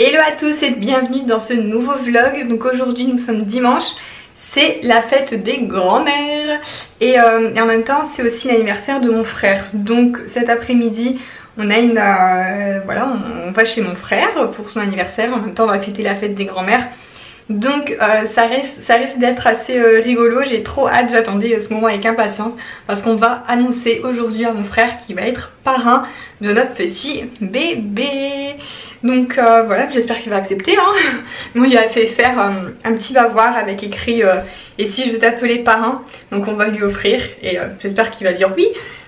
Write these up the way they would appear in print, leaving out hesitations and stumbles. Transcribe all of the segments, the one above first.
Hello à tous et bienvenue dans ce nouveau vlog. Donc aujourd'hui nous sommes dimanche, c'est la fête des grands-mères et en même temps c'est aussi l'anniversaire de mon frère. Donc cet après-midi on a voilà, on va chez mon frère pour son anniversaire. En même temps on va fêter la fête des grands-mères. Donc ça risque d'être assez rigolo, j'ai trop hâte, j'attendais ce moment avec impatience parce qu'on va annoncer aujourd'hui à mon frère qui va être parrain de notre petit bébé. Donc voilà, j'espère qu'il va accepter hein. On lui a fait faire un petit bavoir avec écrit et si je veux t'appeler parrain, donc on va lui offrir et j'espère qu'il va dire oui.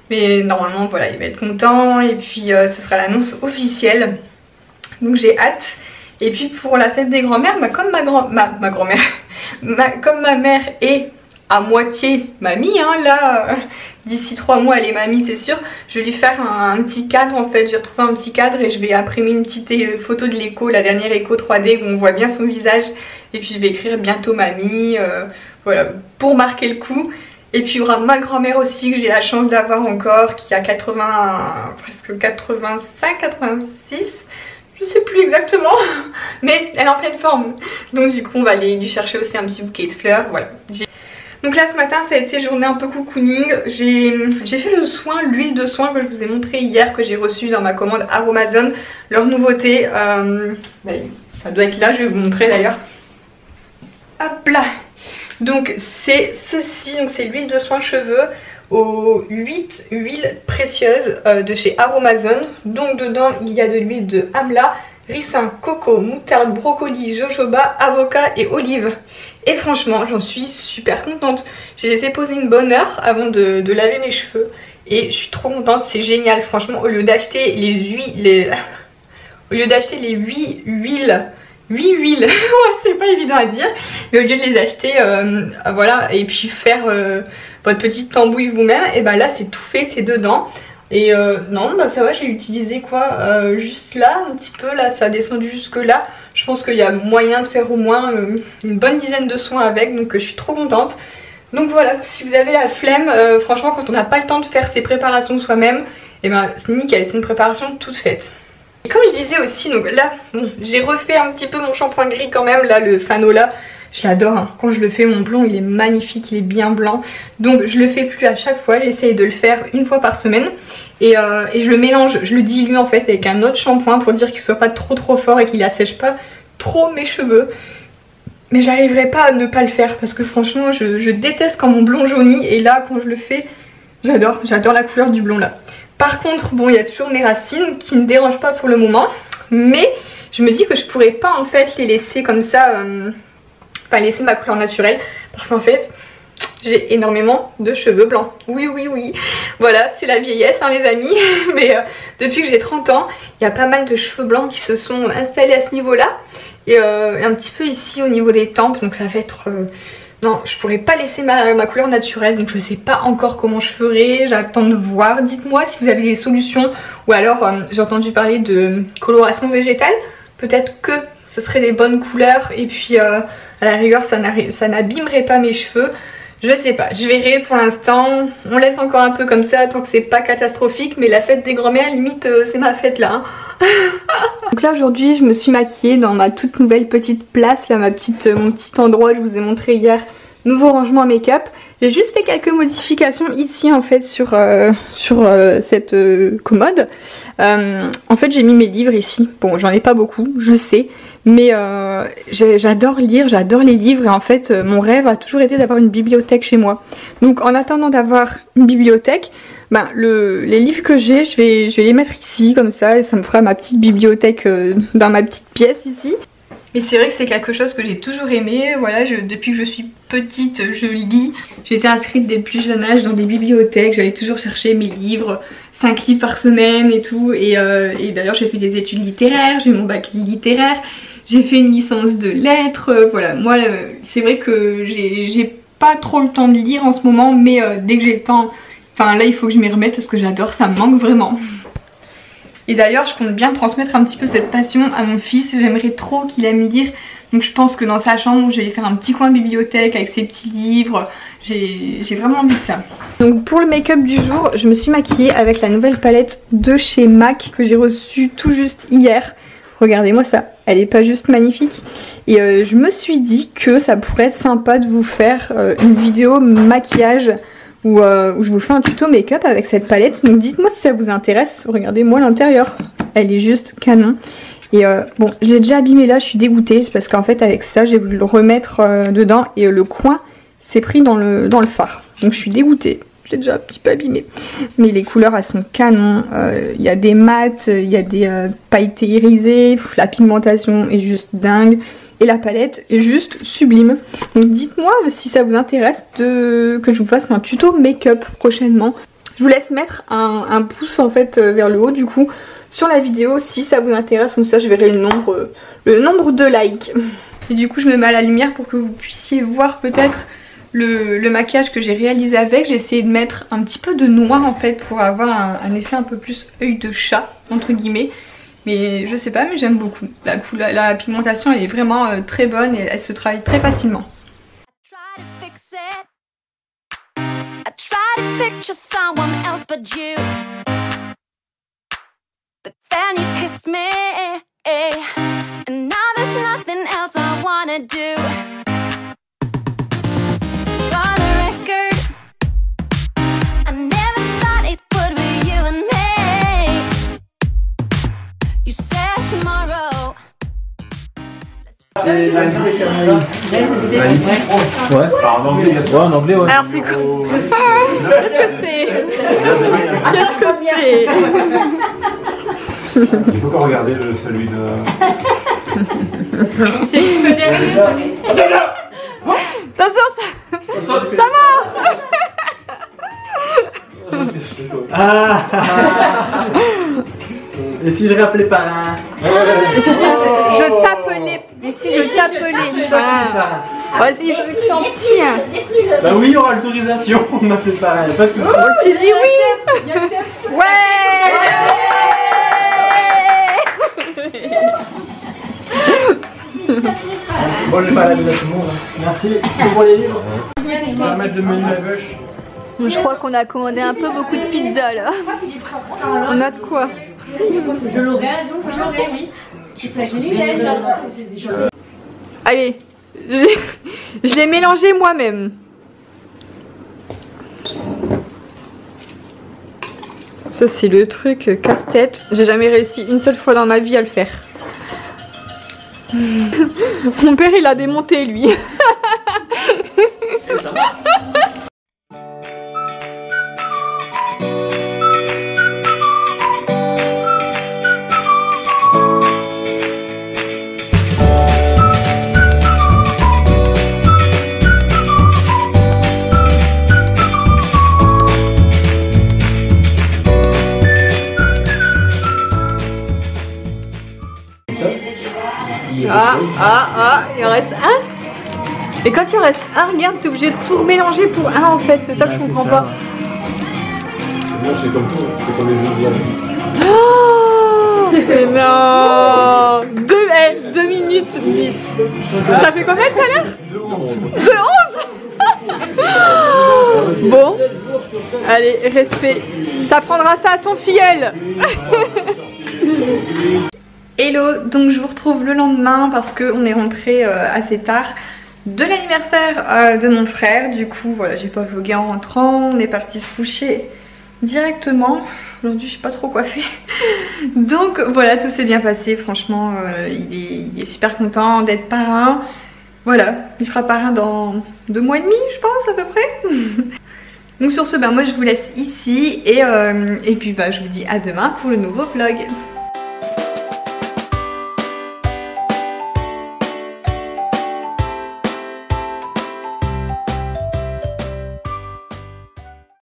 Mais normalement voilà, il va être content et puis ce sera l'annonce officielle. Donc j'ai hâte. Et puis pour la fête des grands-mères, bah, comme ma grand-mère, comme ma mère est à moitié mamie, hein, là d'ici 3 mois elle est mamie c'est sûr, je vais lui faire un petit cadre en fait, j'ai retrouvé un petit cadre et je vais imprimer une petite photo de l'écho, la dernière écho 3D où on voit bien son visage et puis je vais écrire bientôt mamie, voilà, pour marquer le coup. Et puis il y aura ma grand-mère aussi que j'ai la chance d'avoir encore, qui a presque 85, 86. Je sais plus exactement, mais elle est en pleine forme. Donc du coup on va aller lui chercher aussi un petit bouquet de fleurs, voilà. Donc là ce matin ça a été journée un peu cocooning. J'ai fait le soin, l'huile de soin que je vous ai montré hier, que j'ai reçue dans ma commande Aromazone. Leur nouveauté, ça doit être là, je vais vous montrer d'ailleurs. Hop là. Donc c'est ceci, donc c'est l'huile de soin cheveux aux 8 huiles précieuses de chez Aromazone. Donc dedans il y a de l'huile de amla, ricin, coco, moutarde, brocoli, jojoba, avocat et olive. Et franchement j'en suis super contente. J'ai laissé poser une bonne heure avant de laver mes cheveux et je suis trop contente, c'est génial franchement. Au lieu d'acheter les 8 huiles, c'est pas évident à dire, mais au lieu de les acheter voilà, et puis faire votre petite tambouille vous-même, et bah là c'est tout fait, c'est dedans. Et non bah ça va, j'ai utilisé quoi, juste là un petit peu, là ça a descendu jusque là. Je pense qu'il y a moyen de faire au moins une bonne dizaine de soins avec, donc je suis trop contente. Donc voilà, si vous avez la flemme, franchement quand on n'a pas le temps de faire ses préparations soi-même, et ben c'est nickel, c'est une préparation toute faite. Et comme je disais aussi, donc là bon, j'ai refait un petit peu mon shampoing gris quand même, là le Fanola, je l'adore hein. Quand je le fais mon blond il est magnifique, il est bien blanc. Donc je le fais plus à chaque fois, j'essaye de le faire une fois par semaine. Et je le mélange, je le dilue en fait avec un autre shampoing pour dire qu'il soit pas trop fort et qu'il assèche pas trop mes cheveux. Mais j'arriverai pas à ne pas le faire parce que franchement je déteste quand mon blond jaunit. Et là quand je le fais, j'adore la couleur du blond là. Par contre bon, il y a toujours mes racines qui ne dérangent pas pour le moment. Mais je me dis que je pourrais pas en fait les laisser comme ça, enfin laisser ma couleur naturelle. Parce qu'en fait j'ai énormément de cheveux blancs. Oui. Voilà, c'est la vieillesse hein les amis. Mais depuis que j'ai 30 ans, il y a pas mal de cheveux blancs qui se sont installés à ce niveau là. Et un petit peu ici au niveau des tempes. Donc ça va être... non, je pourrais pas laisser ma couleur naturelle. Donc je sais pas encore comment je ferai. J'attends de voir. Dites-moi si vous avez des solutions. Ou alors j'ai entendu parler de coloration végétale. Peut-être que ce serait des bonnes couleurs. Et puis à la rigueur ça n'abîmerait pas mes cheveux. Je sais pas, je verrai pour l'instant. On laisse encore un peu comme ça tant que c'est pas catastrophique. Mais la fête des grands-mères limite c'est ma fête là hein. Donc là aujourd'hui je me suis maquillée dans ma toute nouvelle petite place là, mon petit endroit, je vous ai montré hier, nouveau rangement make-up. J'ai juste fait quelques modifications ici en fait sur cette commode. En fait j'ai mis mes livres ici, bon j'en ai pas beaucoup je sais, mais j'adore lire, j'adore les livres et en fait mon rêve a toujours été d'avoir une bibliothèque chez moi. Donc en attendant d'avoir une bibliothèque, ben, les livres que j'ai, je vais les mettre ici comme ça et ça me fera ma petite bibliothèque dans ma petite pièce ici. Et c'est vrai que c'est quelque chose que j'ai toujours aimé, voilà, depuis que je suis petite je lis. J'ai été inscrite dès le plus jeune âge dans des bibliothèques, j'allais toujours chercher mes livres, 5 livres par semaine et tout. Et d'ailleurs j'ai fait des études littéraires, j'ai mon bac littéraire, j'ai fait une licence de lettres, voilà. Moi c'est vrai que j'ai pas trop le temps de lire en ce moment, mais dès que j'ai le temps... Enfin là il faut que je m'y remette parce que j'adore, ça me manque vraiment. Et d'ailleurs je compte bien transmettre un petit peu cette passion à mon fils, j'aimerais trop qu'il aime lire. Donc je pense que dans sa chambre je vais lui faire un petit coin bibliothèque avec ses petits livres. J'ai vraiment envie de ça. Donc pour le make-up du jour, je me suis maquillée avec la nouvelle palette de chez MAC que j'ai reçue tout juste hier. Regardez-moi ça. Elle est pas juste magnifique. Et je me suis dit que ça pourrait être sympa de vous faire une vidéo maquillage où je vous fais un tuto make-up avec cette palette. Donc dites-moi si ça vous intéresse. Regardez-moi l'intérieur. Elle est juste canon. Et bon, je l'ai déjà abîmé là, je suis dégoûtée. C'est parce qu'en fait avec ça, j'ai voulu le remettre dedans et le coin s'est pris dans le phare. Donc je suis dégoûtée. Je l'ai déjà un petit peu abîmé. Mais les couleurs, elles sont canon. Il y a des mats, il y a des pailletés irisées. La pigmentation est juste dingue. Et la palette est juste sublime. Donc dites-moi si ça vous intéresse que je vous fasse un tuto make-up prochainement. Je vous laisse mettre un pouce en fait vers le haut du coup sur la vidéo si ça vous intéresse. Comme ça je verrai le nombre de likes. Et du coup je me mets à la lumière pour que vous puissiez voir peut-être le maquillage que j'ai réalisé avec. J'ai essayé de mettre un petit peu de noir en fait pour avoir un effet un peu plus œil de chat entre guillemets. Mais je sais pas, mais j'aime beaucoup. La pigmentation elle est vraiment très bonne et elle se travaille très facilement. Ouais, en anglais, bien sûr. Ouais, en anglais, ouais. Alors c'est quoi? Qu'est-ce que c'est? Qu'est-ce que c'est? Il faut encore regarder celui de... C'est une moderne. Attention, ça marche. Ah. Et si je rappelais pas un... Et si je tape les... Et si je tape les... Voilà. Vas-y, ils sont en petit. Hein. Bah oui, on aura l'autorisation, on m'a fait pareil, pas de soucis. Tu dis oui. Ouais. Bon, je vais pas la donner à tout le monde. Merci. Pour les livres. On va mettre le menu à gauche. Je crois qu'on a commandé un peu beaucoup de pizza là. On a de quoi? Je l'aurai un jour, je l'aurai, oui. Allez, je l'ai mélangé moi-même. Ça c'est le truc casse-tête. J'ai jamais réussi une seule fois dans ma vie à le faire. Mon père il a démonté lui. Il en reste un. Et quand il en reste un, regarde, t'es obligé de tout mélanger pour un en fait. C'est ça que je comprends pas. C'est comme tout, c'est comme les jeux de Oh mais non. 2 minutes 10. T'as fait combien tout à l'heure? De 11. Bon. Allez, respect. T'apprendras ça à ton filleul. Hello, donc je vous retrouve le lendemain parce qu'on est rentré assez tard de l'anniversaire de mon frère. Du coup voilà, j'ai pas vlogué en rentrant, on est parti se coucher directement. Aujourd'hui je sais pas trop quoi faire. Donc voilà, tout s'est bien passé, franchement il est super content d'être parrain. Voilà, il sera parrain dans 2 mois et demi je pense à peu près. Donc sur ce, moi je vous laisse ici et puis je vous dis à demain pour le nouveau vlog.